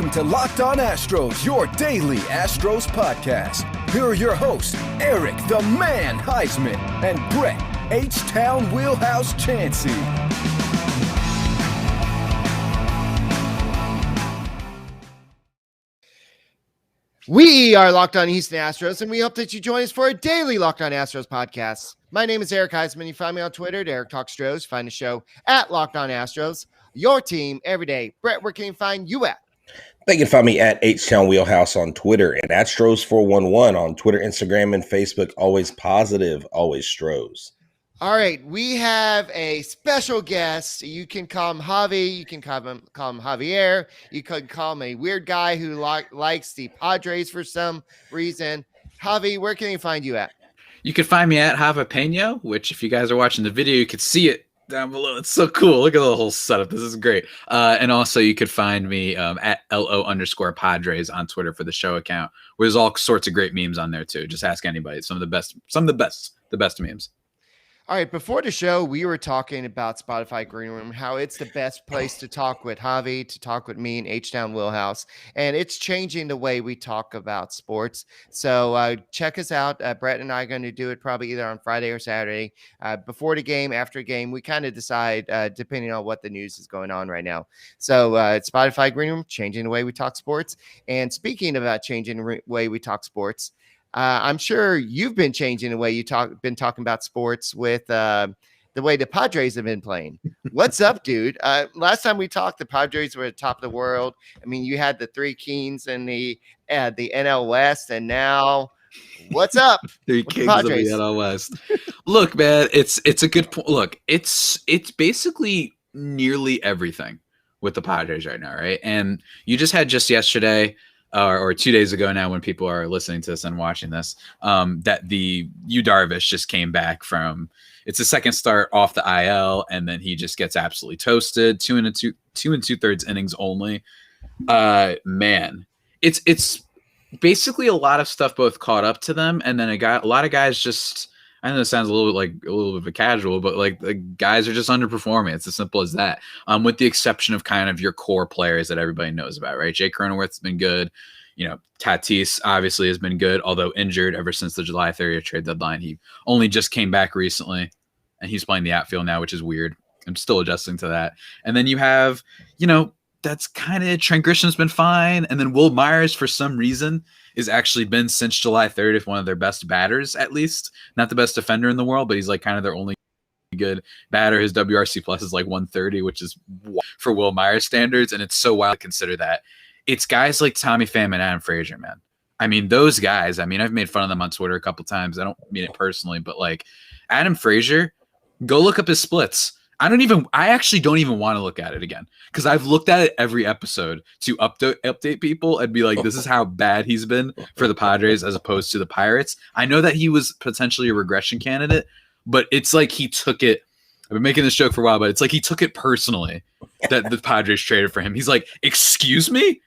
welcome to Locked On Astros, your daily Astros podcast. Here are your hosts, Eric the Man Heisman and Brett H-Town Wheelhouse Chansey. We are Locked On Houston Astros, and we hope that you join us for a daily Locked On Astros podcast. My name is Eric Heisman. You find me on Twitter at Eric Talks Stros. Find the show at Locked On Astros. Your team every day. Brett, where can you find you at? They can find me at H-Town Wheelhouse on Twitter and at Stros411 on Twitter, Instagram, and Facebook. Always positive, always Stros. All right, we have a special guest. You can call him Javi. You can call him Javier. You could call him a weird guy who likes the Padres for some reason. Javi, where can you find you at? You can find me at Javapeno, which if you guys are watching the video, you could see it down below. It's so cool. Look at the whole setup. This is great. And also you could find me at LO_Padres on Twitter for the show account, where there's all sorts of great memes on there too. Just ask anybody. Some of the best memes. All right, before the show, we were talking about Spotify Green Room, how it's the best place to talk with Javi, to talk with me and H-Town Wheelhouse, and it's changing the way we talk about sports. So check us out. Brett and I are going to do it probably either on Friday or Saturday, before the game, after the game. We kind of decide depending on what the news is going on right now. So Spotify Green Room, changing the way we talk sports. And speaking about changing the way we talk sports, I'm sure you've been changing the way been talking about sports with the way the Padres have been playing. What's up, dude? Last time we talked, the Padres were at the top of the world. I mean, you had the three kings in the NL West, and now what's up? Three kings of the NL West. Look, man, it's a good point. Look, it's basically nearly everything with the Padres right now, right? And you just yesterday. Or 2 days ago now, when people are listening to this and watching this, that the Yu Darvish just came back from it's the second start off the IL, and then he just gets absolutely toasted. 2 2/3 innings only. Man, it's basically a lot of stuff both caught up to them, and then a lot of guys just. I know it sounds a little bit of a casual, but like the guys are just underperforming. It's as simple as that. With the exception of kind of your core players that everybody knows about, right? Jay Cronenworth's been good. You know, Tatis obviously has been good, although injured ever since the July 30th trade deadline. He only just came back recently, and he's playing the outfield now, which is weird. I'm still adjusting to that. And then you have, that's kind of Trent Grisham's been fine. And then Will Myers, for some reason, is actually been since July 30th one of their best batters, at least. Not the best defender in the world, but he's like kind of their only good batter. His WRC plus is like 130, which is for Will Myers standards. And it's so wild to consider that. It's guys like Tommy Pham and Adam Frazier, man. I mean, those guys, I've made fun of them on Twitter a couple times. I don't mean it personally, but like Adam Frazier, go look up his splits. I actually don't even want to look at it again, because I've looked at it every episode to update people and be like, this is how bad he's been for the Padres as opposed to the Pirates. I know that he was potentially a regression candidate, but it's like he took it. I've been making this joke for a while, but it's like he took it personally that the Padres traded for him. He's like, excuse me?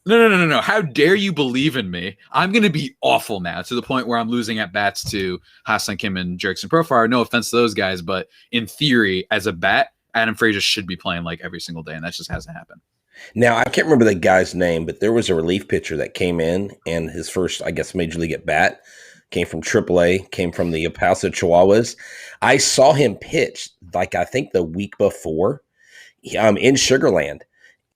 No. How dare you believe in me? I'm going to be awful now, to the point where I'm losing at bats to Hassan Kim and Jerickson Profar. No offense to those guys, but in theory, as a bat, Adam Frazier should be playing like every single day, and that just hasn't happened. Now, I can't remember the guy's name, but there was a relief pitcher that came in, and his first, I guess, major league at bat came from AAA, came from the Pausa Chihuahuas. I saw him pitch, I think the week before, in Sugarland.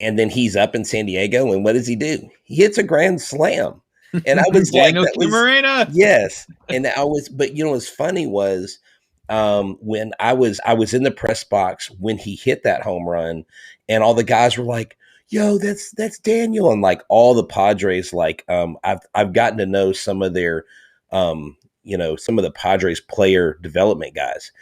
And then he's up in San Diego, and what does he do? He hits a grand slam. And I was like, Marina. Yes. And but what's funny was when I was in the press box when he hit that home run, and all the guys were like, yo, that's Daniel. And like all the Padres, I've gotten to know some of their, some of the Padres player development guys.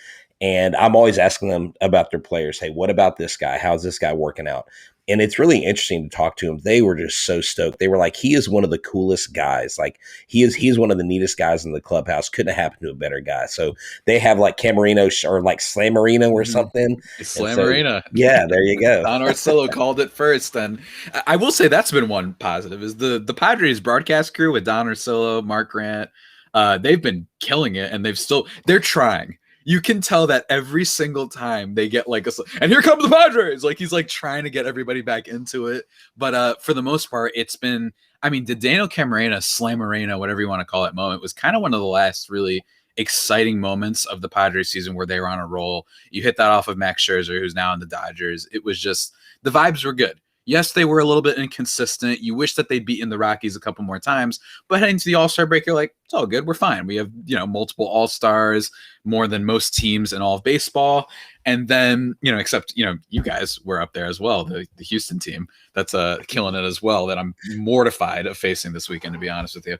And I'm always asking them about their players. Hey, what about this guy? How's this guy working out? And it's really interesting to talk to him. They were just so stoked. They were like, he is one of the coolest guys. Like he's one of the neatest guys in the clubhouse. Couldn't have happened to a better guy. So they have like Camarino or like Slamarino or something. Slamarina. So, yeah, there you go. Don Orsillo called it first. And I will say that's been one positive is the Padres broadcast crew with Don Orsillo, Mark Grant. They've been killing it, and they're trying. you can tell that every single time they get like and here comes the Padres. Like he's like trying to get everybody back into it. But for the most part, it's been, I mean, the Daniel Camarena, Slammarena, whatever you want to call it moment was kind of one of the last really exciting moments of the Padres season where they were on a roll. You hit that off of Max Scherzer, who's now in the Dodgers. It was just, the vibes were good. Yes, they were a little bit inconsistent. You wish that they'd beaten the Rockies a couple more times, but heading to the All-Star break, you're like, it's all good. We're fine. We have, multiple All-Stars, more than most teams in all of baseball. And then, except, you guys were up there as well, the Houston team that's killing it as well, that I'm mortified of facing this weekend, to be honest with you.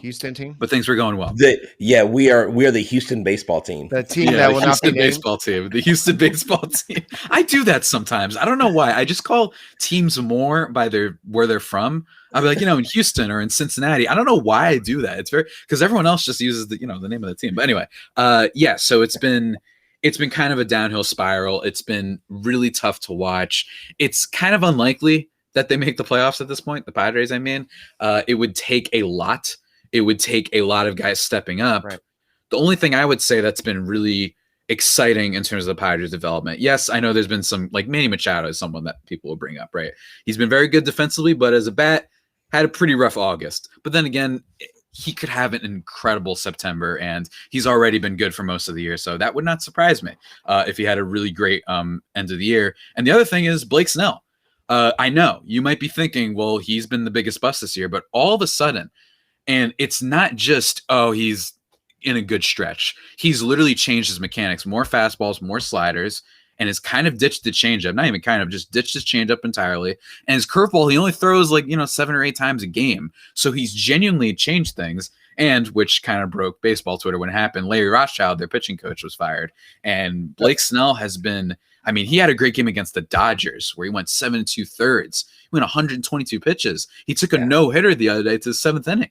Houston team? But things were going well. We are the Houston baseball team. The team that will not be named. Baseball team. The Houston baseball team. I do that sometimes. I don't know why. I just call teams more by where they're from. I'll be like, in Houston or in Cincinnati. I don't know why I do that. It's because everyone else just uses the name of the team. But anyway, so it's been kind of a downhill spiral. It's been really tough to watch. It's kind of unlikely that they make the playoffs at this point. The Padres, I mean, it would take a lot. It would take a lot of guys stepping up. Right. The only thing I would say that's been really exciting in terms of the Padres development. Yes, I know there's been some, like Manny Machado is someone that people will bring up, right? He's been very good defensively, but as a bat, had a pretty rough August. But then again, he could have an incredible September, and he's already been good for most of the year. So that would not surprise me if he had a really great end of the year. And the other thing is Blake Snell. I know you might be thinking, well, he's been the biggest bust this year, but all of a sudden, and it's not just, he's in a good stretch. He's literally changed his mechanics, more fastballs, more sliders, and has kind of ditched the changeup. Not even kind of, just ditched his changeup entirely. And his curveball, he only throws 7 or 8 times a game. So he's genuinely changed things, and which kind of broke baseball Twitter when it happened. Larry Rothschild, their pitching coach, was fired. And Blake Snell has been, I mean, he had a great game against the Dodgers where he went 7 2/3. He went 122 pitches. He took a no-hitter the other day to the 7th inning.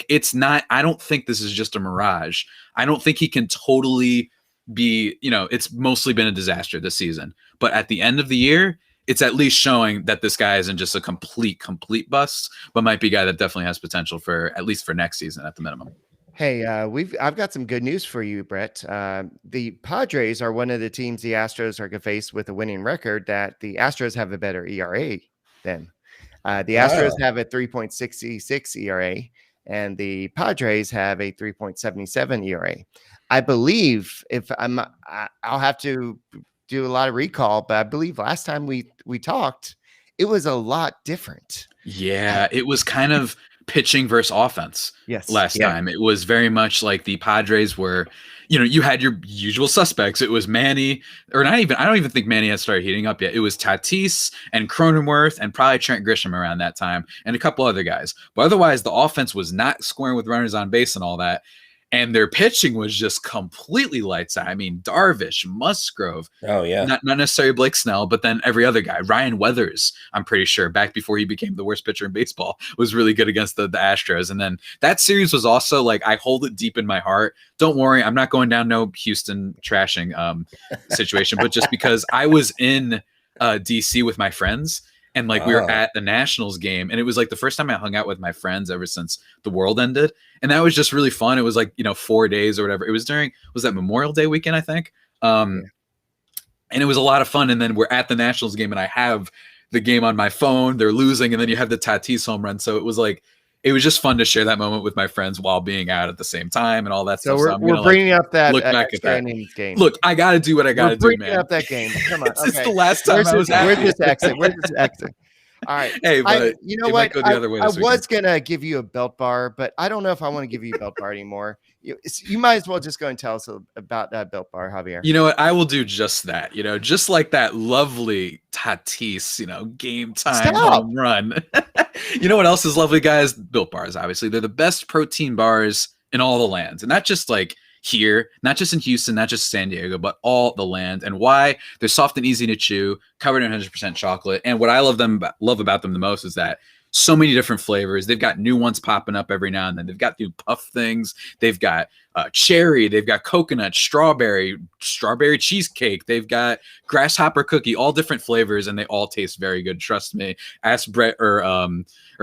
It's not, I don't think this is just a mirage. I don't think he can totally be, it's mostly been a disaster this season. But at the end of the year, it's at least showing that this guy isn't just a complete bust, but might be a guy that definitely has potential for at least for next season at the minimum. Hey, I've got some good news for you, Brett. The Padres are one of the teams the Astros are going to face with a winning record. That the Astros have a better ERA than the Astros have a 3.66 ERA. And the Padres have a 3.77 ERA. I believe I'll have to do a lot of recall, but I believe last time we talked, it was a lot different. Yeah, it was kind of pitching versus offense. Yes. Last time it was very much like the Padres were, you had your usual suspects. It was Manny, or not even, I don't even think Manny had started heating up yet. It was Tatis and Cronenworth and probably Trent Grisham around that time and a couple other guys. But otherwise, the offense was not scoring with runners on base and all that. And their pitching was just completely lights out. I mean, Darvish, Musgrove. Oh, yeah. Not necessarily Blake Snell, but then every other guy. Ryan Weathers, I'm pretty sure, back before he became the worst pitcher in baseball, was really good against the Astros. And then that series was also I hold it deep in my heart. Don't worry, I'm not going down no Houston trashing situation, but just because I was in DC with my friends. And we were at the Nationals game, and it was the first time I hung out with my friends ever since the world ended. And that was just really fun. It was 4 days or whatever. It was was that Memorial Day weekend, I think. And it was a lot of fun. And then we're at the Nationals game, and I have the game on my phone. They're losing, and then you have the Tatis home run. So it was just fun to share that moment with my friends while being out at the same time and all that stuff. So we're bringing up that look back at that game. Look, I got to do what I got to do, man. Bringing up that game. Come on. It's the last time I was happy. Where's this exit? All right. Hey, but you know what? Might go the other way I this weekend. was gonna give you a Belt Bar, but I don't know if I want to give you a Belt Bar anymore. You might as well just go and tell us about that Belt Bar, Javier. You know what? I will do just that. Just like that lovely Tatis, game time home run. You know what else is lovely, guys? Built Bars, obviously. They're the best protein bars in all the lands. And not just here, not just in Houston, not just San Diego, but all the land. And why? They're soft and easy to chew, covered in 100% chocolate. And what I love about them the most is that so many different flavors. They've got new ones popping up every now and then. They've got new puff things. They've got cherry, they've got coconut, strawberry cheesecake, they've got grasshopper cookie, all different flavors, and they all taste very good. Trust me. Ask Brett or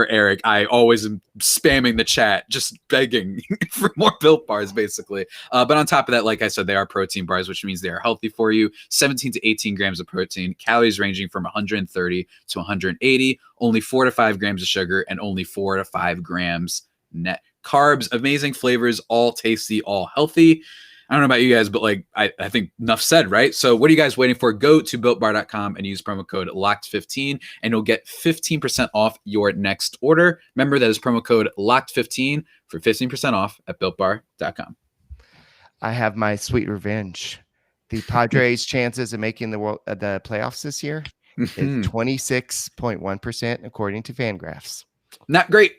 Eric. I always am spamming the chat, just begging for more Built Bars, basically. But on top of that, like I said, they are protein bars, which means they are healthy for you. 17 to 18 grams of protein, calories ranging from 130 to 180, only 4 to 5 grams of sugar, and only 4 to 5 grams net carbs. Amazing flavors, all tasty, all healthy. I don't know about you guys, but like I think enough said, right? So what are you guys waiting for? Go to builtbar.com and use promo code LOCKED15 and you'll get 15% off your next order. Remember, that is promo code LOCKED15 for 15% off at builtbar.com. I have my sweet revenge. The Padres' chances of making the playoffs this year is 26.1% according to Fangraphs. Not great.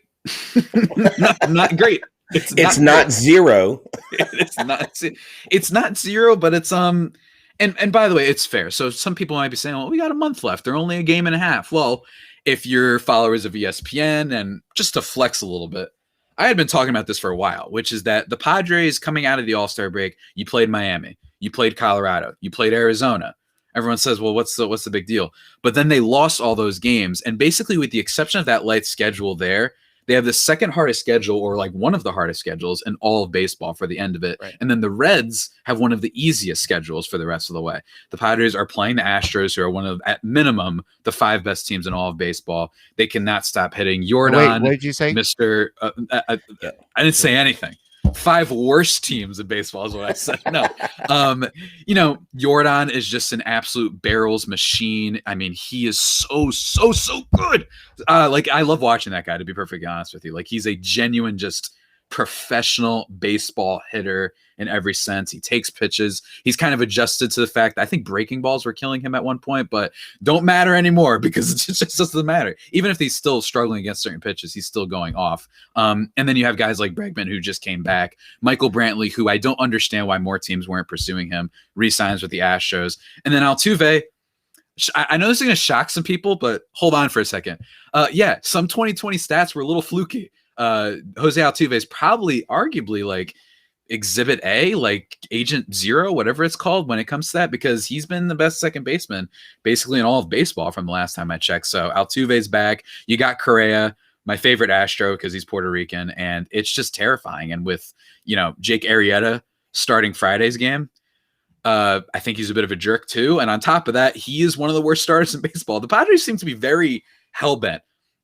not great. It's not zero. It's not zero, but it's and by the way, it's fair. So some people might be saying, well, we got a month left. They're only a game and a half. Well, if you're followers of ESPN, and just to flex a little bit, I had been talking about this for a while, which is that the Padres coming out of the All-Star break, you played Miami, you played Colorado, you played Arizona. Everyone says, well, what's the big deal? But then they lost all those games. And basically, with the exception of that light schedule there, they have the second hardest schedule, or like one of the hardest schedules in all of baseball for the end of it. Right. And then the Reds have one of the easiest schedules for the rest of the way. The Padres are playing the Astros, who are one of, at minimum, the 5 best teams in all of baseball. They cannot stop hitting. Jordan. Wait, what did you say? Mr. I didn't say anything. 5 worst teams in baseball is what I said. No, Jordan is just an absolute barrels machine. I mean, he is so good. Like, I love watching that guy, to be perfectly honest with you. Like, he's a genuine, just professional baseball hitter in every sense. He takes pitches. He's kind of adjusted to the fact that I think breaking balls were killing him at one point, but don't matter anymore because it just doesn't matter. Even if he's still struggling against certain pitches, he's still going off. And then you have guys like Bregman, who just came back. Michael Brantley, who I don't understand why more teams weren't pursuing him, re-signs with the Astros. And then Altuve, I know this is going to shock some people, but hold on for a second. Some 2020 stats were a little fluky. Jose Altuve is probably arguably like exhibit A, like agent 0, whatever it's called when it comes to that, because he's been the best second baseman basically in all of baseball from the last time I checked. So Altuve's back. You got Correa, my favorite Astro, because he's Puerto Rican, and it's just terrifying. And with, Jake Arrieta starting Friday's game, I think he's a bit of a jerk too. And on top of that, he is one of the worst starters in baseball. The Padres seem to be very hell-bent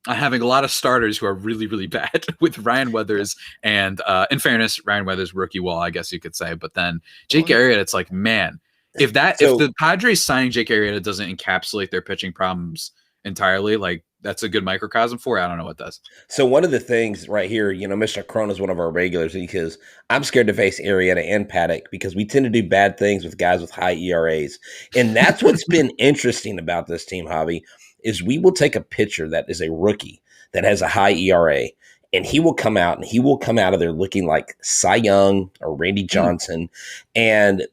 on having a lot of starters who are really, really bad, with Ryan Weathers and, in fairness, Ryan Weathers rookie wall, I guess you could say. But then Jake Arrieta, it's like, man, if the Padres signing Jake Arrieta doesn't encapsulate their pitching problems entirely, like, that's a good microcosm for it. I don't know what does. So one of the things right here, Mr. Crone is one of our regulars, because I'm scared to face Arrieta and Paddock because we tend to do bad things with guys with high ERAs. And that's what's been interesting about this team, Javi, is we will take a pitcher that is a rookie that has a high ERA, and he will come out of there looking like Cy Young or Randy Johnson. And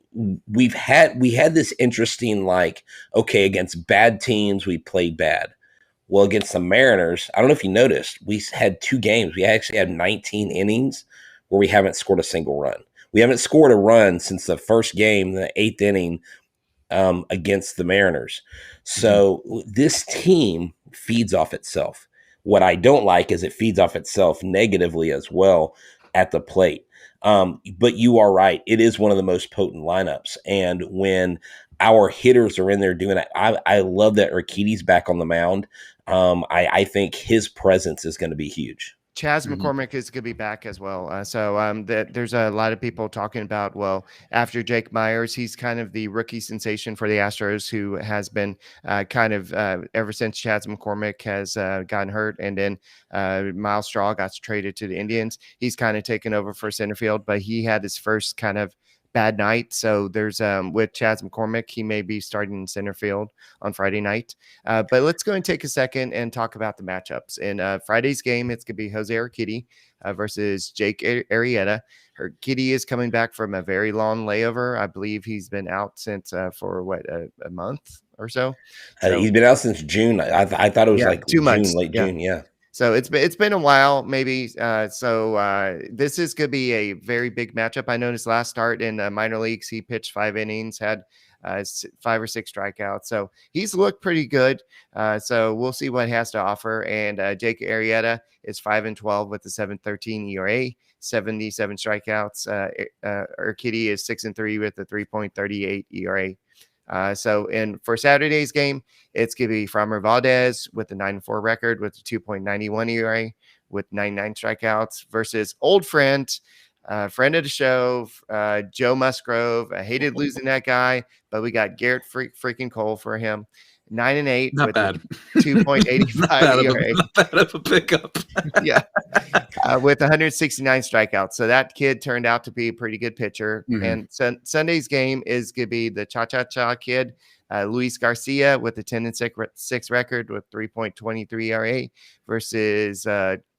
we had this interesting, like, okay, against bad teams, we played bad. Well, against the Mariners, I don't know if you noticed, we had 2 games. We actually had 19 innings where we haven't scored a single run. We haven't scored a run since the first game, the 8th inning, against the Mariners. So this team feeds off itself. What I don't like is it feeds off itself negatively as well at the plate. But you are right. It is one of the most potent lineups. And when our hitters are in there doing that, I love that Urquidy's back on the mound. I think his presence is going to be huge. Chas McCormick is going to be back as well. There's a lot of people talking about, well, after Jake Myers, he's kind of the rookie sensation for the Astros, who has been ever since Chas McCormick has gotten hurt. And then Miles Straw got traded to the Indians. He's kind of taken over for center field, but he had his first kind of bad night. So there's with Chas McCormick, he may be starting in center field on Friday night. But let's go and take a second and talk about the matchups. In Friday's game, it's going to be Jose Urquidy versus Jake Arrieta. Urquidy is coming back from a very long layover. I believe he's been out since for a month or so. He's been out since June. I thought it was like 2 months, late June. Yeah. So it's been a while, maybe. This is going to be a very big matchup. I know his last start in minor leagues, he pitched 5 innings, had 5 or 6 strikeouts. So he's looked pretty good. So we'll see what he has to offer. And Jake Arrieta is 5-12 with a 7.13 ERA, 77 strikeouts. Urquidy is 6-3 with a 3.38 ERA. For Saturday's game, it's going to be Framber Valdez with a 9-4 record with a 2.91 ERA with 99 strikeouts versus old friend of the show, Joe Musgrove. I hated losing that guy, but we got Garrett freaking Cole for him. 9-8 Not with bad. 2.85 ERA. Not bad of a pickup. Yeah. With 169 strikeouts. So that kid turned out to be a pretty good pitcher. Mhm. And Sunday's game is going to be the Cha-Cha-Cha kid, Luis Garcia with a 10-6 record with 3.23 ERA versus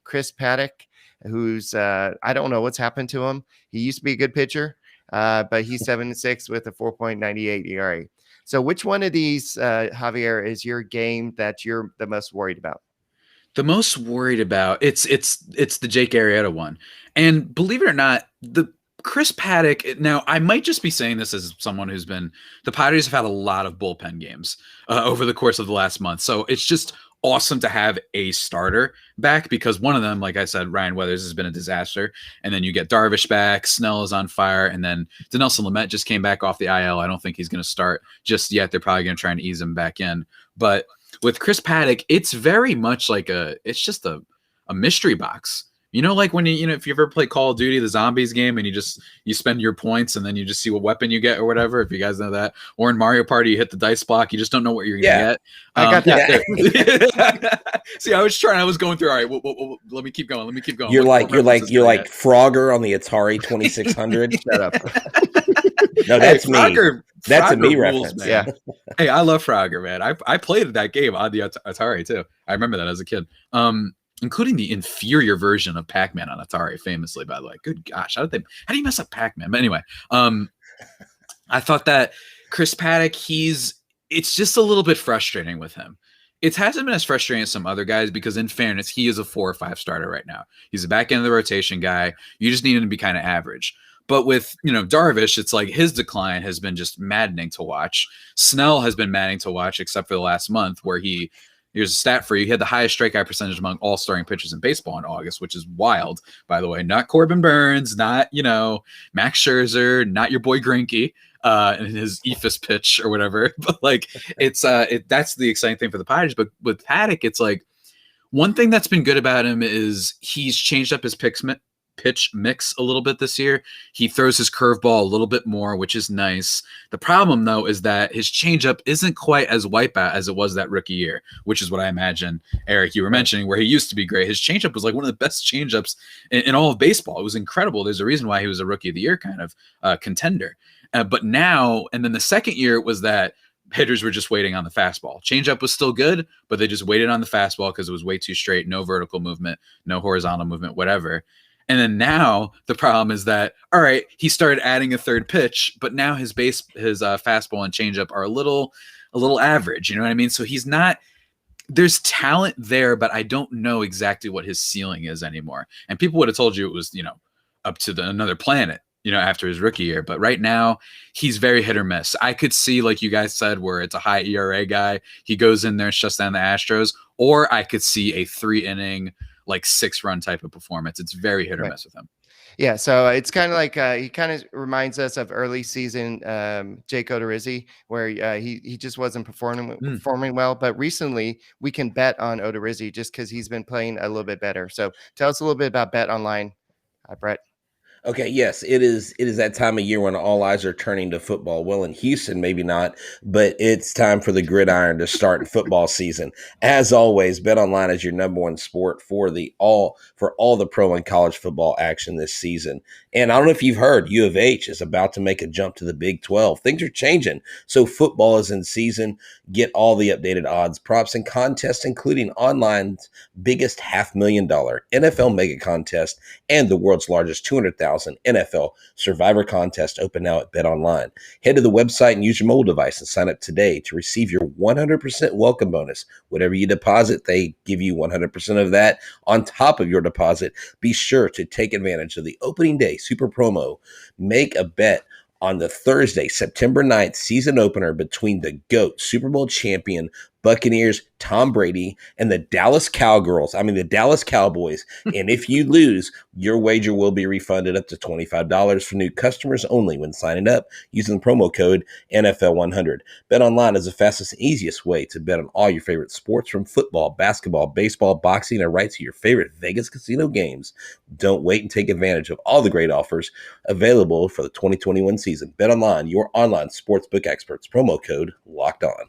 Chris Paddock, who's I don't know what's happened to him. He used to be a good pitcher, but he's 7-6 with a 4.98 ERA. So which one of these, Javier, is your game that you're the most worried about? The most worried about it's the Jake Arrieta one. And believe it or not, the Chris Paddock, now I might just be saying this as someone who's been, the Padres have had a lot of bullpen games over the course of the last month. So it's just awesome to have a starter back because one of them, like I said, Ryan Weathers has been a disaster. And then you get Darvish back, Snell is on fire, and then Dinelson Lamet just came back off the IL. I don't think he's going to start just yet. They're probably going to try and ease him back in. But with Chris Paddock, it's very much like it's just a mystery box. You know, like when if you ever play Call of Duty, the zombies game, and you spend your points and then you just see what weapon you get or whatever, if you guys know that. Or in Mario Party, you hit the dice block, you just don't know what you're going to get. I got that. See, I was going through, all right, well, let me keep going. You're like Frogger on the Atari 2600. Shut up. No, that's me. Frogger, that's a me rules, reference. Man. Yeah. Hey, I love Frogger, man. I played that game on the Atari too. I remember that as a kid. Including the inferior version of Pac-Man on Atari, famously, by the way. Good gosh, how do you mess up Pac-Man? But anyway, I thought that Chris Paddock, it's just a little bit frustrating with him. It hasn't been as frustrating as some other guys because, in fairness, he is a 4 or 5 starter right now. He's a back end of the rotation guy. You just need him to be kind of average. But with Darvish, it's like his decline has been just maddening to watch. Snell has been maddening to watch, except for the last month where here's a stat for you. He had the highest strikeout percentage among all starting pitchers in baseball in August, which is wild, by the way. Not Corbin Burns, not, Max Scherzer, not your boy Greinke in his ephus pitch or whatever. But like, that's the exciting thing for the Padres. But with Paddock, it's like one thing that's been good about him is he's changed up his pitch mix a little bit this year. He throws his curveball a little bit more, which is nice. The problem, though, is that his changeup isn't quite as wipeout as it was that rookie year, which is what I imagine, Eric, you were mentioning, where he used to be great. His changeup was like one of the best changeups in all of baseball. It was incredible. There's a reason why he was a rookie of the year kind of contender. But now, and then the second year was that hitters were just waiting on the fastball. Changeup was still good, but they just waited on the fastball because it was way too straight, no vertical movement, no horizontal movement, whatever. And then now the problem is that, all right, he started adding a third pitch, but now his fastball and changeup are a little average. You know what I mean? So there's talent there, but I don't know exactly what his ceiling is anymore. And people would have told you it was, up to another planet, after his rookie year. But right now he's very hit or miss. I could see, like you guys said, where it's a high ERA guy. He goes in there and shuts down the Astros, or I could see a 3-inning, like 6-run type of performance. It's very hit or miss with him. Yeah, so it's kind of like he kind of reminds us of early season Jake Odorizzi, where he just wasn't performing well. But recently, we can bet on Odorizzi just because he's been playing a little bit better. So tell us a little bit about Bet Online, Brett. Okay, yes, it is that time of year when all eyes are turning to football. Well, in Houston, maybe not, but it's time for the gridiron to start football season. As always, BetOnline is your number one sport for all the pro and college football action this season. And I don't know if you've heard, U of H is about to make a jump to the Big 12. Things are changing, so football is in season. Get all the updated odds, props, and contests, including online's biggest $500,000 NFL mega contest and the world's largest $200,000 $100,000 NFL Survivor contest open now at BetOnline. Head to the website and use your mobile device and sign up today to receive your 100% welcome bonus. Whatever you deposit, they give you 100% of that on top of your deposit. Be sure to take advantage of the opening day super promo. Make a bet on the Thursday, September 9th season opener between the GOAT, Super Bowl champion Buccaneers, Tom Brady, and the Dallas Cowboys. And if you lose, your wager will be refunded up to $25 for new customers only when signing up using the promo code NFL100. BetOnline is the fastest and easiest way to bet on all your favorite sports, from football, basketball, baseball, boxing, and right to your favorite Vegas casino games. Don't wait and take advantage of all the great offers available for the 2021 season. BetOnline, your online sportsbook experts. Promo code Locked On.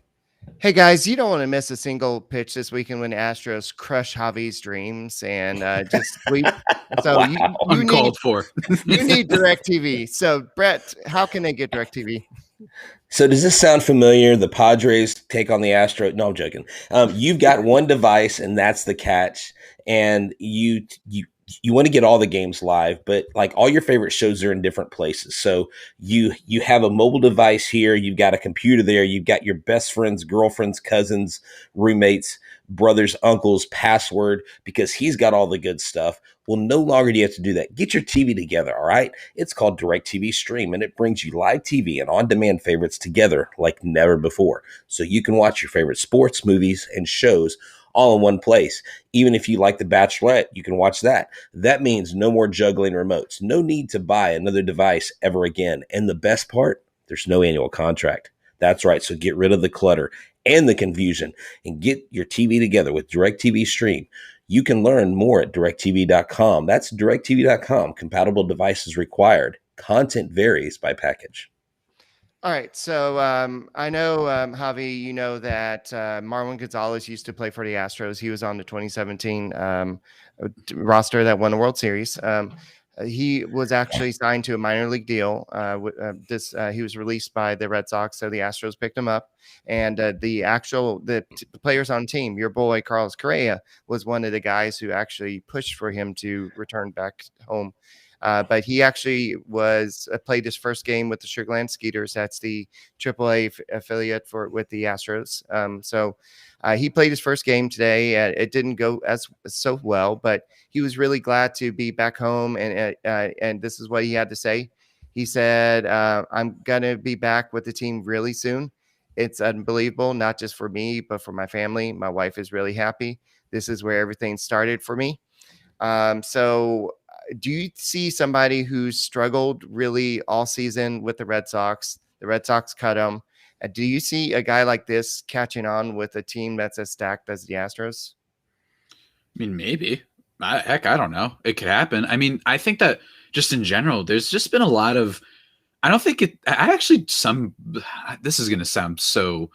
Hey guys, you don't want to miss a single pitch this weekend when Astros crush Javi's dreams and just sweep. So Wow. you Uncalled for. you need DirecTV. So Brett, how can they get DirecTV? So does this sound familiar? The Padres take on the Astros. No, I'm joking. You've got one device, and that's the catch. And you want to get all the games live, but like all your favorite shows are in different places. So you have a mobile device here. You've got a computer there. You've got your best friends, girlfriends, cousins, roommates, brothers, uncles, password, because he's got all the good stuff. Well, no longer do you have to do that. Get your TV together, all right? It's called DirecTV Stream, and it brings you live TV and on-demand favorites together like never before. So you can watch your favorite sports, movies, and shows all in one place. Even if you like The Bachelorette, you can watch that. That means no more juggling remotes. No need to buy another device ever again. And the best part, there's no annual contract. That's right. So get rid of the clutter and the confusion and get your TV together with DirecTV Stream. You can learn more at directtv.com. That's directtv.com. Compatible devices required. Content varies by package. All right. So I know, Javi, you know that Marvin Gonzalez used to play for the Astros. He was on the 2017 roster that won the World Series. He was actually signed to a minor league deal. He was released by the Red Sox, so the Astros picked him up. And the players on the team, your boy Carlos Correa was one of the guys who actually pushed for him to return back home. But he actually played his first game with the Sugarland Skeeters. That's the AAA affiliate with the Astros. So he played his first game today. It didn't go so well, but he was really glad to be back home. And this is what he had to say. He said, "I'm gonna be back with the team really soon. It's unbelievable, not just for me, but for my family. My wife is really happy. This is where everything started for me." So do you see somebody who's struggled really all season with the Red Sox? The Red Sox cut him. Do you see a guy like this catching on with a team that's as stacked as the Astros? I mean, maybe. I don't know. It could happen. I mean, I think that just in general, there's just been a lot of, this is going to sound so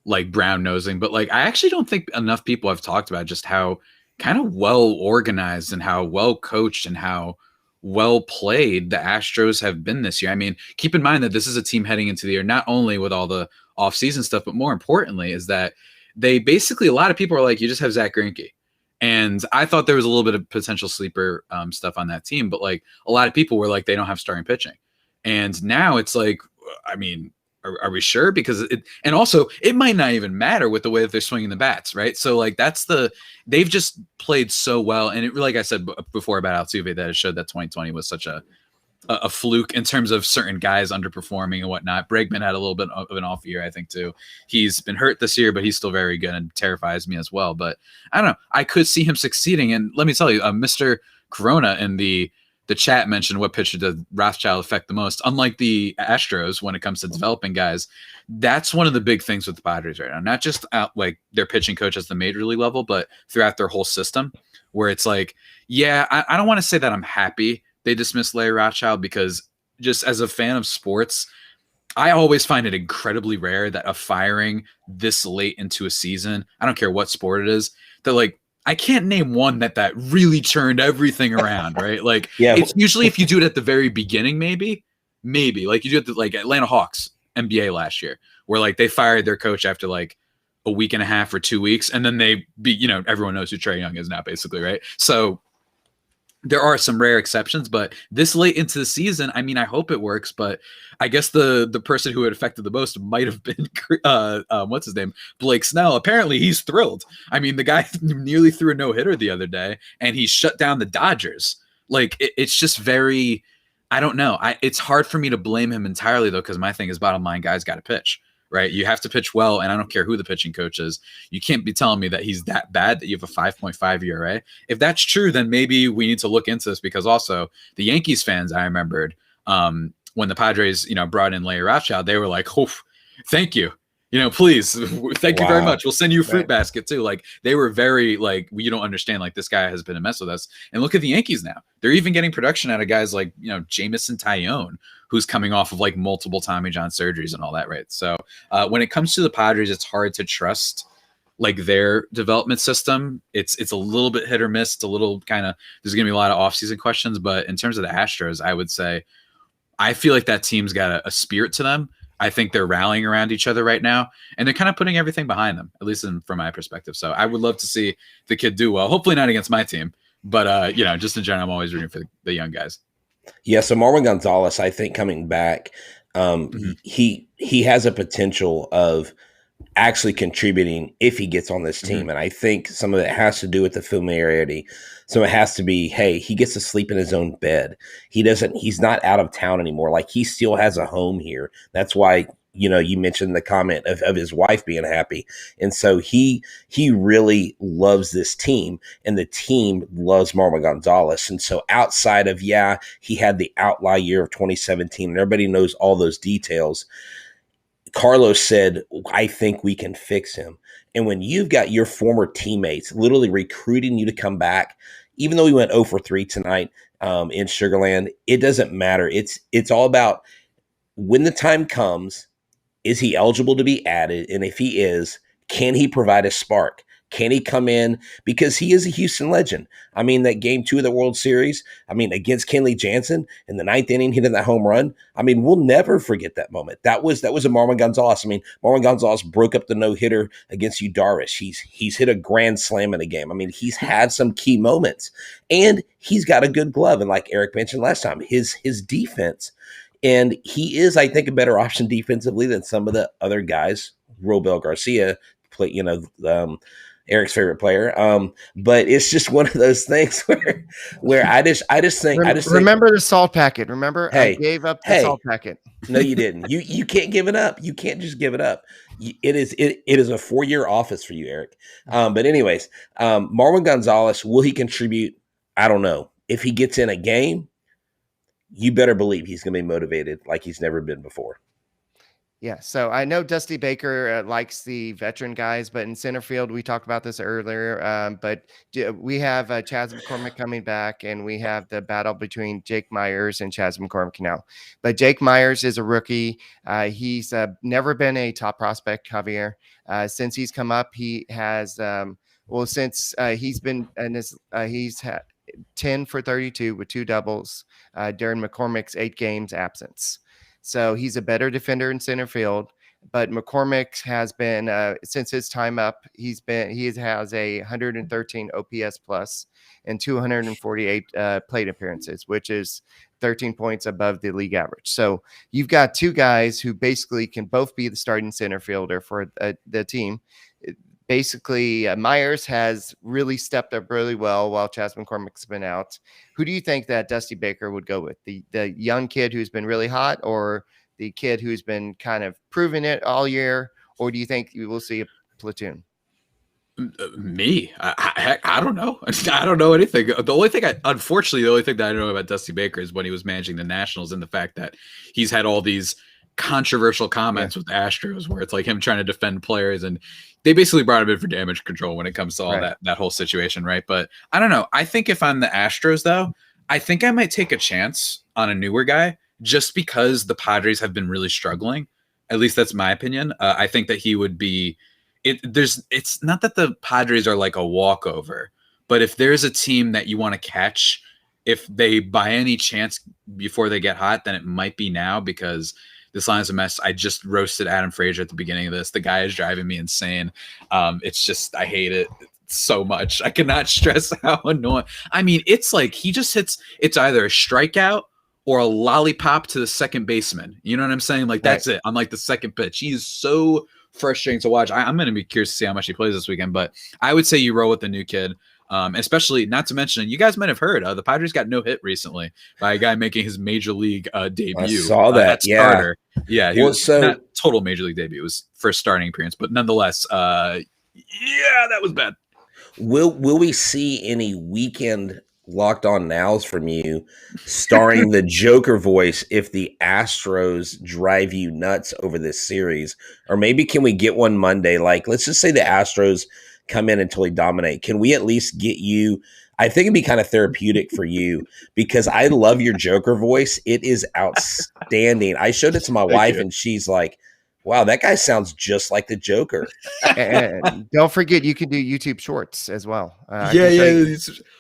like brown nosing, but like, I actually don't think enough people have talked about just how kind of well organized and how well coached and how well played the Astros have been this year. I mean, keep in mind that this is a team heading into the year, not only with all the offseason stuff, but more importantly is that they basically, a lot of people are like, you just have Zach Greinke. And I thought there was a little bit of potential sleeper stuff on that team, but like a lot of people were like, they don't have starting pitching. And now it's like, I mean, are we sure? Because and also it might not even matter with the way that they're swinging the bats, right? So like they've just played so well. And like I said before about Altuve, that it showed that 2020 was such a fluke in terms of certain guys underperforming and whatnot. Bregman had a little bit of an off year, I think, too. He's been hurt this year, but he's still very good and terrifies me as well. But I don't know. I could see him succeeding. And let me tell you, Mr. Corona in the chat mentioned what pitcher did Rothschild affect the most. Unlike the Astros, when it comes to developing guys, that's one of the big things with the Padres right now. Not just like their pitching coach at the major league level, but throughout their whole system, where it's like, yeah, I don't want to say that I'm happy they dismissed Larry Rothschild, because just as a fan of sports, I always find it incredibly rare that a firing this late into a season, I don't care what sport it is, that like, I can't name one that really turned everything around, right? Like, yeah. It's usually if you do it at the very beginning, maybe like you do it at like Atlanta Hawks NBA last year, where like they fired their coach after like a week and a half or 2 weeks, and then they everyone knows who Trae Young is now, basically, right? So there are some rare exceptions, but this late into the season, I mean, I hope it works, but I guess the person who it affected the most might have been what's his name, Blake Snell. Apparently he's thrilled. I mean, the guy nearly threw a no-hitter the other day, and he shut down the Dodgers. Like, it's just very, I don't know. It's hard for me to blame him entirely, though, because my thing is, bottom line, guys got to pitch. Right, you have to pitch well, and I don't care who the pitching coach is. You can't be telling me that he's that bad that you have a 5.5 ERA. If that's true, then maybe we need to look into this, because also the Yankees fans, I remembered when the Padres, brought in Larry Rothschild, they were like, "Oh, thank you, please, thank you very much. We'll send you a fruit basket too." Like, they were very like, "You don't understand. Like, this guy has been a mess with us." And look at the Yankees now; they're even getting production out of guys like Jamison Tyone, who's coming off of like multiple Tommy John surgeries and all that, right? So when it comes to the Padres, it's hard to trust like their development system. It's a little bit hit or miss. It's a little kind of, there's going to be a lot of offseason questions. But in terms of the Astros, I would say I feel like that team's got a spirit to them. I think they're rallying around each other right now, and they're kind of putting everything behind them, at least from my perspective. So I would love to see the kid do well. Hopefully not against my team, but just in general, I'm always rooting for the young guys. Yeah, so Marvin Gonzalez, I think coming back, he has a potential of actually contributing if he gets on this team. And I think some of it has to do with the familiarity. So it has to be, hey, he gets to sleep in his own bed. He's not out of town anymore. Like, he still has a home here. That's why, you mentioned the comment of his wife being happy. And so he really loves this team, and the team loves Marvin Gonzalez. And so outside of, he had the outlier year of 2017, and everybody knows all those details, Carlos said, I think we can fix him. And when you've got your former teammates literally recruiting you to come back, even though we went 0 for 3 tonight in Sugarland, it doesn't matter. It's all about, when the time comes, is he eligible to be added? And if he is, can he provide a spark? Can he come in? Because he is a Houston legend. I mean, that game 2 of the World Series, against Kenley Jansen in the 9th inning, hitting that home run. We'll never forget that moment. That was a Marvin Gonzalez. Marvin Gonzalez broke up the no-hitter against Yu Darvish. He's hit a grand slam in a game. He's had some key moments, and he's got a good glove. And like Eric mentioned last time, his defense, and he is, I think, a better option defensively than some of the other guys. Robel Garcia, Eric's favorite player. But it's just one of those things where I just think remember the salt packet. Remember, I gave up the salt packet. No, you didn't. You can't give it up. You can't just give it up. It is a 4-year office for you, Eric. But anyways, Marvin Gonzalez, will he contribute? I don't know. If he gets in a game, you better believe he's going to be motivated like he's never been before. Yeah, so I know Dusty Baker likes the veteran guys, but in center field, we talked about this earlier, but we have Chas McCormick coming back, and we have the battle between Jake Myers and Chas McCormick now. But Jake Myers is a rookie. He's never been a top prospect, Javier. Since he's come up, he has, he's been, and he's had 10 for 32 with 2 doubles during McCormick's 8 games absence. So he's a better defender in center field, but McCormick has been since his time up, he has a 113 OPS plus and 248 plate appearances, which is 13 points above the league average. So you've got 2 guys who basically can both be the starting center fielder for the team. Basically, Myers has really stepped up really well while Chas McCormick's been out. Who do you think that Dusty Baker would go with? The young kid who's been really hot, or the kid who's been kind of proving it all year? Or do you think you will see a platoon? Me? I don't know. I don't know anything. The only thing that I know about Dusty Baker is when he was managing the Nationals, and the fact that he's had all these controversial comments with the Astros where it's like him trying to defend players, and they basically brought him in for damage control when it comes to all that whole situation, right? But I don't know. I think if I'm the Astros, though, I think I might take a chance on a newer guy just because the Padres have been really struggling. At least that's my opinion. I think that he would be it's not that the Padres are like a walkover, but if there's a team that you want to catch, if they by any chance before they get hot, then it might be now, because this line's a mess. I just roasted Adam Frazier at the beginning of this. The guy is driving me insane. It's just, I hate it. so much. I cannot stress how annoying. I mean, it's like he just hits. It's either a strikeout or a lollipop to the second baseman. You know what I'm saying? Like that's it. On like the second pitch, he is so frustrating to watch. I'm going to be curious to see how much he plays this weekend, but I would say you roll with the new kid. Especially not to mention, you guys might have heard the Padres got no hit recently by a guy making his major league debut. I saw that. Starter. Yeah. He Well, was so- not total major league debut. It was first starting appearance, but nonetheless, that was bad. Will we see any weekend Locked On Nows from you starring the Joker voice if the Astros drive you nuts over this series? Or maybe can we get one Monday? Like, let's just say the Astros come in and totally dominate. Can we at least get you? I think it'd be kind of therapeutic for you because I love your Joker voice. It is outstanding. I showed it to my wife and she's like, wow, that guy sounds just like the Joker. And don't forget, you can do YouTube Shorts as well.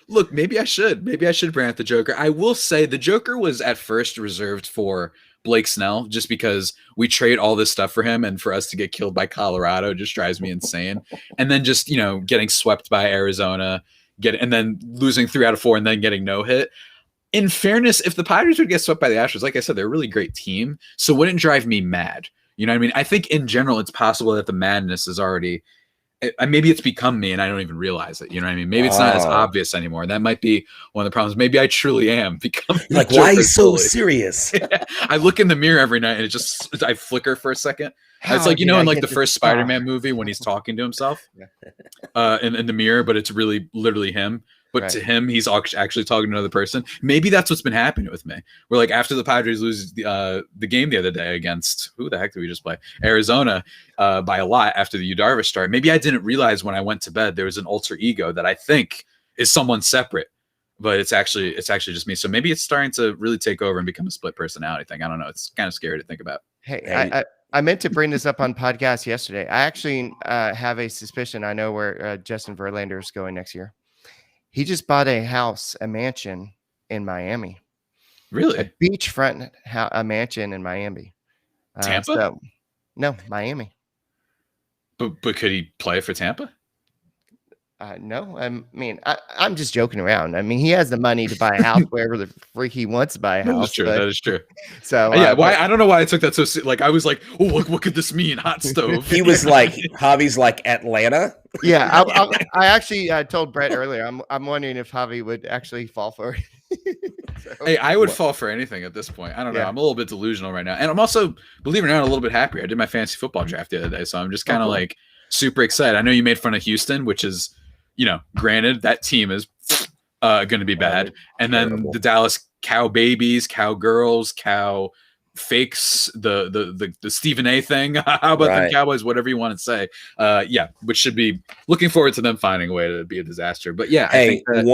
Look, maybe I should bring out the Joker. I will say the Joker was at first reserved for Blake Snell, just because we trade all this stuff for him, and for us to get killed by Colorado just drives me insane. And then just, getting swept by Arizona, and then losing 3 out of 4 and then getting no hit. In fairness, if the Padres would get swept by the Astros, like I said, they're a really great team, so it wouldn't drive me mad. You know what I mean? I think in general, it's possible that the madness is already, maybe it's become me and I don't even realize it. You know what I mean? Maybe it's not as obvious anymore. That might be one of the problems. Maybe I truly am becoming like, why are you so serious? I look in the mirror every night and I flicker for a second. It's like, in like the first Spider-Man movie when he's talking to himself in the mirror, but it's really literally him. But to him, he's actually talking to another person. Maybe that's what's been happening with me. We're like, after the Padres lose the game the other day against, who the heck did we just play? Arizona by a lot after the Darvish start. Maybe I didn't realize when I went to bed there was an alter ego that I think is someone separate, but it's actually just me. So maybe it's starting to really take over and become a split personality thing. I don't know. It's kind of scary to think about. Hey, I meant to bring this up on podcast yesterday. I actually have a suspicion. I know where Justin Verlander is going next year. He just bought a mansion in Miami. Really? A beachfront a mansion in Miami. Tampa? No, Miami. But could he play for Tampa? No, I mean, I'm just joking around. I mean, he has the money to buy a house wherever the freak he wants to buy a house. That is true. So why? I don't know why I took that so like. I was like, oh, look, what could this mean? Hot stove. He was like, Javi's like Atlanta. Yeah, I actually told Brett earlier. I'm wondering if Javi would actually fall for it. Hey, I would fall for anything at this point. I don't know. I'm a little bit delusional right now, and I'm also, believe it or not, a little bit happier. I did my fantasy football draft the other day, so I'm just kind of like super excited. I know you made fun of Houston, which is, granted, that team is going to be bad. And then the Dallas cow babies, cow girls, cow fakes, the Stephen A thing. How about them Cowboys? Whatever you want to say. Which should be looking forward to them finding a way to be a disaster. But yeah, hey, I think that,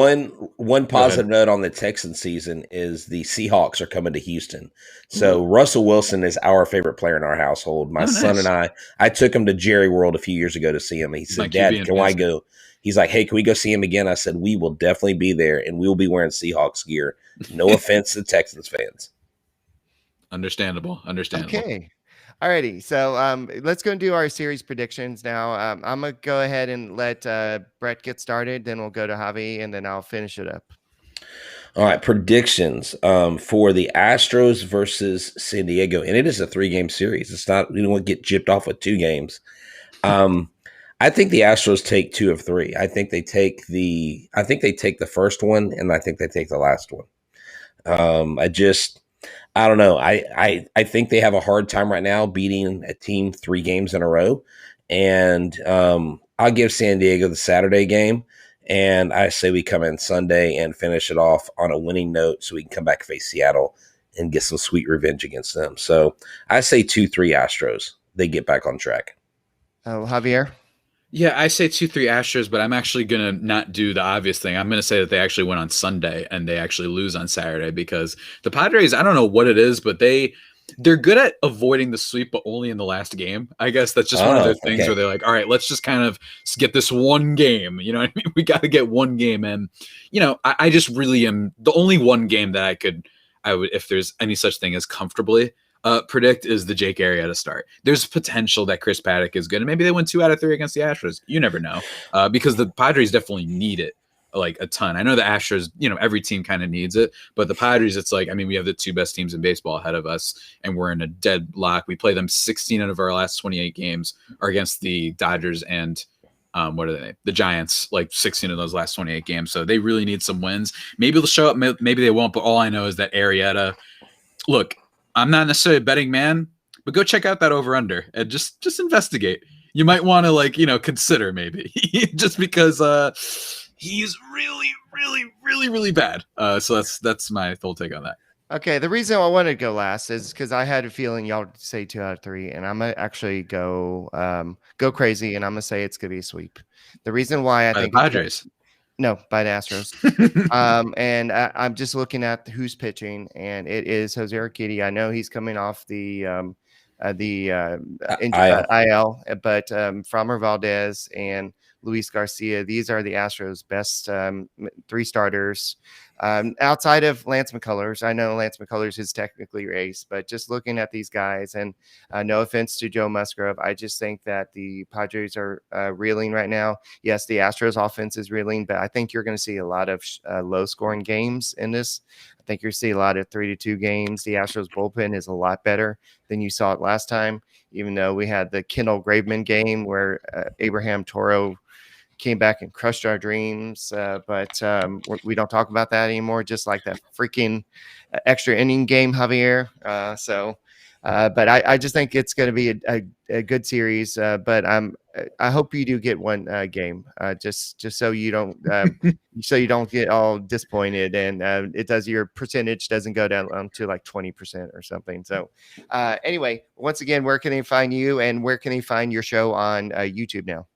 one positive note on the Texan season is the Seahawks are coming to Houston. So Russell Wilson is our favorite player in our household. My son and I took him to Jerry World a few years ago to see him. He said, "Dad, can I go?" He's like, "Hey, can we go see him again?" I said, "We will definitely be there, and we will be wearing Seahawks gear." No offense to Texans fans. Understandable. Okay. Alrighty. So let's go and do our series predictions now. I'm going to go ahead and let Brett get started. Then we'll go to Javi, and then I'll finish it up. All right. Predictions for the Astros versus San Diego. And it is a 3-game series. It's not, we don't want to get gypped off with 2 games. I think the Astros take 2 of 3. I think they take the first one, and I think they take the last one. I don't know. I think they have a hard time right now beating a team 3 games in a row. And I'll give San Diego the Saturday game. And I say we come in Sunday and finish it off on a winning note so we can come back and face Seattle and get some sweet revenge against them. So I say 2-3 Astros. They get back on track. Javier? Yeah, I say 2-3 Astros, but I'm actually going to not do the obvious thing. I'm going to say that they actually win on Sunday and they actually lose on Saturday, because the Padres, I don't know what it is, but they're good at avoiding the sweep, but only in the last game. I guess that's just one of their things where they're like, all right, let's just kind of get this one game. You know what I mean? We got to get one game. And, I just really am the only one game that I would, if there's any such thing as comfortably, predict is the Jake Arrieta start. There's potential that Chris Paddock is good, and maybe they win 2 out of 3 against the Astros. You never know, because the Padres definitely need it like a ton. I know the Astros, every team kind of needs it, but the Padres, it's like, I mean, we have the 2 best teams in baseball ahead of us, and we're in a deadlock. We play them 16 out of our last 28 games are against the Dodgers and what are they? The Giants, like 16 of those last 28 games. So they really need some wins. Maybe they'll show up, maybe they won't. But all I know is that Arrieta. Look, I'm not necessarily a betting man, but go check out that over/under and just investigate. You might want to consider maybe just because he's really, really, really, really bad. So that's my full take on that. Okay, the reason I wanted to go last is because I had a feeling y'all would say 2 out of 3, and I'm gonna actually go crazy, and I'm gonna say it's gonna be a sweep. The reason why I By think the Padres. No, by the Astros. And I'm just looking at who's pitching, and it is Jose Urquidy. I know he's coming off the IL, but Framber Valdez and Luis Garcia, these are the Astros' best 3 starters. Outside of Lance McCullers, I know Lance McCullers is technically your ace, but just looking at these guys, and no offense to Joe Musgrove, I just think that the Padres are reeling right now. Yes, the Astros offense is reeling, but I think you're going to see a lot of low-scoring games in this. I think you're going to see a lot of 3-2 games. The Astros bullpen is a lot better than you saw it last time, even though we had the Kendall Graveman game where Abraham Toro came back and crushed our dreams, but we don't talk about that anymore, just like that freaking extra inning game, Javier. But I just think it's going to be a good series, but I hope you do get one game, just so you don't get all disappointed, and your percentage doesn't go down to like 20% or something. So anyway, once again, where can they find you, and where can they find your show on YouTube now?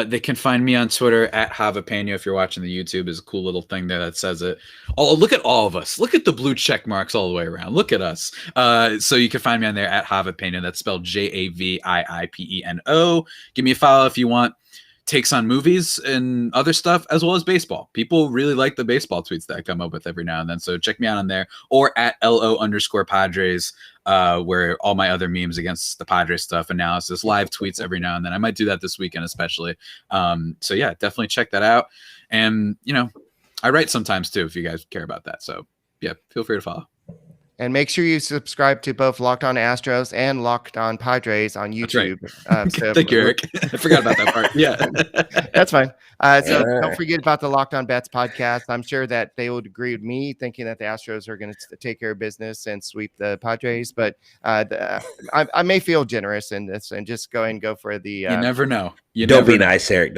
They can find me on Twitter at Javapeno. If you're watching the YouTube, is a cool little thing there that says it. Oh, look at all of us. Look at the blue check marks all the way around. Look at us. So you can find me on there at Javapeno. That's spelled Javiipeno. Give me a follow if you want takes on movies and other stuff, as well as baseball. People really like the baseball tweets that I come up with every now and then. So check me out on there, or at LO_Padres, where all my other memes against the Padres stuff, analysis, live tweets every now and then. I might do that this weekend, especially. So yeah, definitely check that out. And, I write sometimes too, if you guys care about that. So yeah, feel free to follow. And make sure you subscribe to both Locked On Astros and Locked On Padres on YouTube. That's right. Thank you, Eric. I forgot about that part. Yeah, that's fine. Don't forget about the Locked On Bets podcast. I'm sure that they would agree with me, thinking that the Astros are going to take care of business and sweep the Padres. But I may feel generous in this and just go and go for the. You never know. Don't be nice, Eric.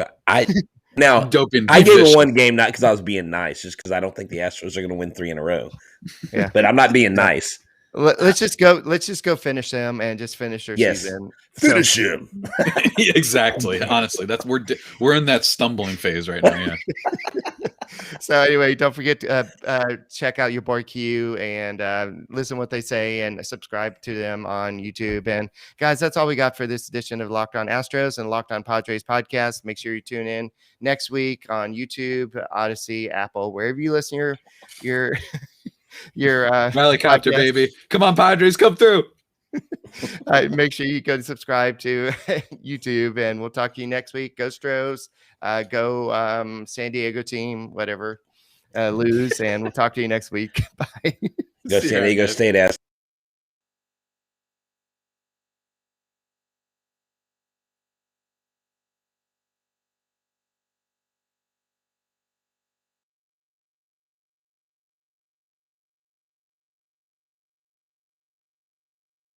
Now, I gave it one game not because I was being nice, just because I don't think the Astros are going to win 3 in a row. Yeah, but I'm not being nice. Let's just go finish them and just finish their season. Finish him. Exactly. Honestly, we're in that stumbling phase right now. Yeah. So anyway, don't forget to check out your boy Q and listen what they say and subscribe to them on YouTube. And guys, that's all we got for this edition of Locked On Astros and Locked On Padres podcast. Make sure you tune in next week on YouTube, Odyssey, Apple, wherever you listen your helicopter, baby. Come on, Padres, come through. Make sure you go to subscribe to YouTube, and we'll talk to you next week. Go Stros, go San Diego team, whatever, lose, and we'll talk to you next week. Bye. Go San Diego State, ass.